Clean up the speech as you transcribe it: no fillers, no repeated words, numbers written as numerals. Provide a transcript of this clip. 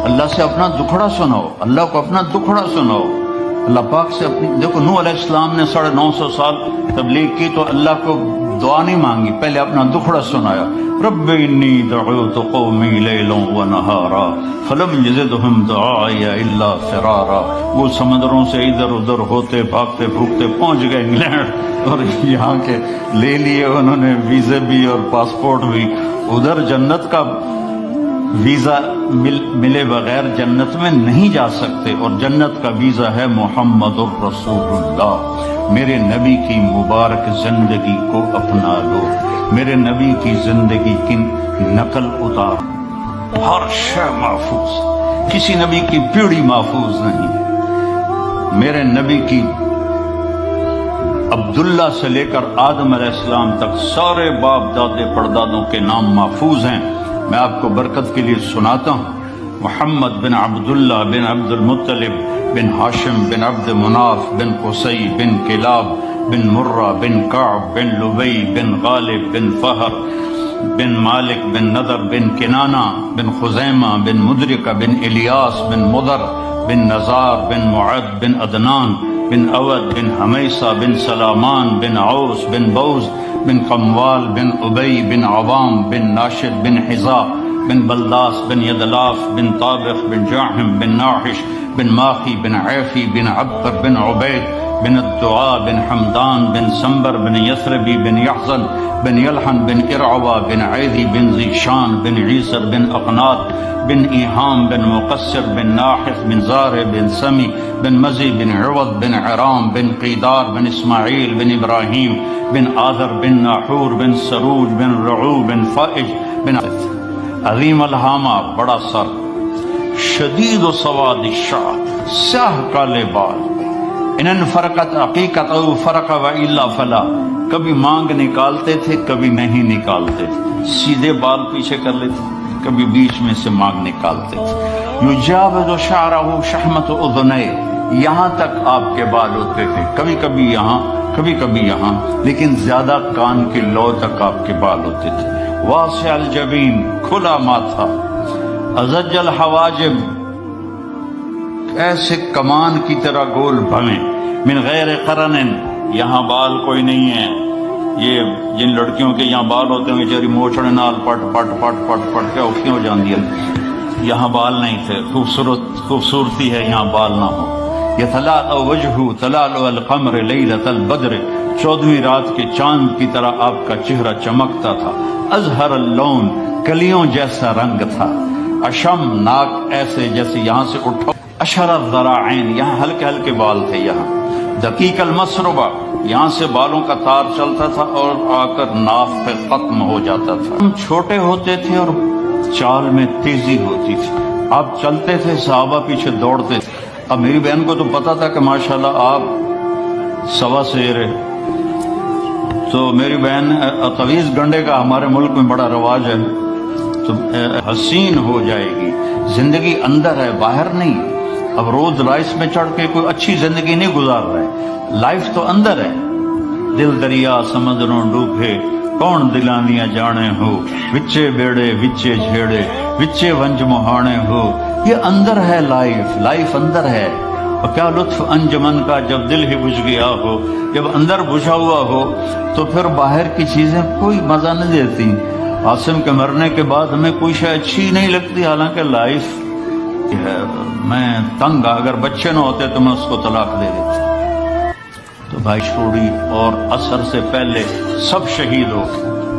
اللہ سے اپنا دکھڑا سناؤ، اللہ کو اپنا دکھڑا سناؤ، اللہ پاک سے اپنی. دیکھو نوح علیہ السلام نے 950 سال تبلیغ کی تو اللہ کو دعا نہیں مانگی، پہلے اپنا دکھڑا سنایا. رب انی دعوت قومی لیلا ونہارا فلم یزدہم دعائی الا فرارا. وہ سمندروں سے ادھر ادھر ہوتے بھاگتے بھوکتے پہنچ گئے انگلینڈ، اور یہاں کے لے لیے انہوں نے ویزے بھی اور پاسپورٹ بھی. ادھر جنت کا ویزا ملے بغیر جنت میں نہیں جا سکتے، اور جنت کا ویزا ہے محمد الرسول اللہ. میرے نبی کی مبارک زندگی کو اپنا لو، میرے نبی کی زندگی کی نقل اتار. ہر شے محفوظ، کسی نبی کی پیڑھی محفوظ نہیں. میرے نبی کی عبداللہ سے لے کر آدم علیہ السلام تک سارے باپ دادے پردادوں کے نام محفوظ ہیں. میں آپ کو برکت کے لیے سناتا ہوں. محمد بن عبداللہ بن عبد المطلب بن ہاشم بن عبد مناف بن قصی بن کلاب بن مرہ بن کعب بن لبی بن غالب بن فہر بن مالک بن نضر بن کنانہ بن خزیمہ بن مدرکہ بن الیاس بن مضر بن نزار بن معد بن عدنان بن اود بن حمیسہ بن سلامان بن عوس بن بوز بن قموال بن ابی بن عوام بن ناشد بن حذا بن بلداس بن یدلاف بن طابخ بن جاحم بن ناحش بن ماخی بن عیفی بن عبقر بن عبید بن الدعاء بن حمدان بن سنبر بن یثربی بن یحزن بن یلحن بن ارعوا بن عیدی بن ذیشان بن عیسر بن اقنات بن ایہام بن مقصر بن ناحث بن زار بن سمی بن مزی بن عوض بن عرام بن قیدار بن اسماعیل بن ابراہیم بن آذر بن ناحور بن سروج بن رعو بن فائج بن عظیم الہامہ بڑا سر، شدید و سواد الشعر، سیاہ کالے بال. ان فرقت عقیقت او فرق و الا فلا. کبھی مانگ نکالتے تھے کبھی نہیں نکالتے تھے، سیدھے بال پیچھے کر لیتے، کبھی بیچ میں سے مانگ نکالتے تھے. یجاوز شعرہ شحمت اذنیہ، یہاں تک آپ کے بال ہوتے تھے، کبھی کبھی یہاں کبھی کبھی یہاں، لیکن زیادہ کان کی لو تک آپ کے بال ہوتے تھے. واسع الجبین، کھلا ماتھا. ازج الحواجب، ایسے کمان کی طرح گول بھویں. من غیر قرن، یہاں بال کوئی نہیں ہے. یہ جن لڑکیوں کے یہاں بال ہوتے ہیں بیچاری موچڑ نال پٹ پٹ پٹ پٹ پٹ کے اوکھی ہو جاندی ہے. یہاں بال نہیں تھے. خوبصورتی ہے یہاں بال نہ ہو. یتلاء وجہہ تلاء القمر لیلۃ البدر، 14ویں رات کے چاند کی طرح آپ کا چہرہ چمکتا تھا. ازہر اللون، کلیوں جیسا رنگ تھا. اشم، ناک ایسے جیسے یہاں سے اٹھو. اشر الذراعین، یہاں ہلکے ہلکے بال تھے. یہاں دقیق المسربہ، یہاں سے بالوں کا تار چلتا تھا اور آ کر ناف پہ ختم ہو جاتا تھا. ہم چھوٹے ہوتے تھے اور چال میں تیزی ہوتی تھی. آپ چلتے تھے، صحابہ پیچھے دوڑتے تھے. اب میری بہن کو تو پتا تھا کہ ماشاءاللہ آپ سوا سیر ہے، تو میری بہن طویز گنڈے کا ہمارے ملک میں بڑا رواج ہے، تو حسین ہو جائے گی. زندگی اندر ہے، باہر نہیں. اب روز رائس میں چڑھ کے کوئی اچھی زندگی نہیں گزار رہے. لائف تو اندر ہے. دل دریا سمندروں ڈوبے، کون دلاندیاں جانے ہو. وچے بیڑے وچے جھیڑے، وچے ونج مہانے ہو. یہ اندر ہے لائف اندر ہے. اور کیا لطف انجمن کا جب دل ہی بجھ گیا ہو. جب اندر بجھا ہوا ہو تو پھر باہر کی چیزیں کوئی مزہ نہیں دیتی. عاصم کے مرنے کے بعد ہمیں کوئی شے اچھی نہیں لگتی، حالانکہ لائف ہے. میں تنگ، اگر بچے نہ ہوتے تو میں اس کو طلاق دے دیتا. تو بھائی چھوڑی، اور عصر سے پہلے سب شہید ہو گئے.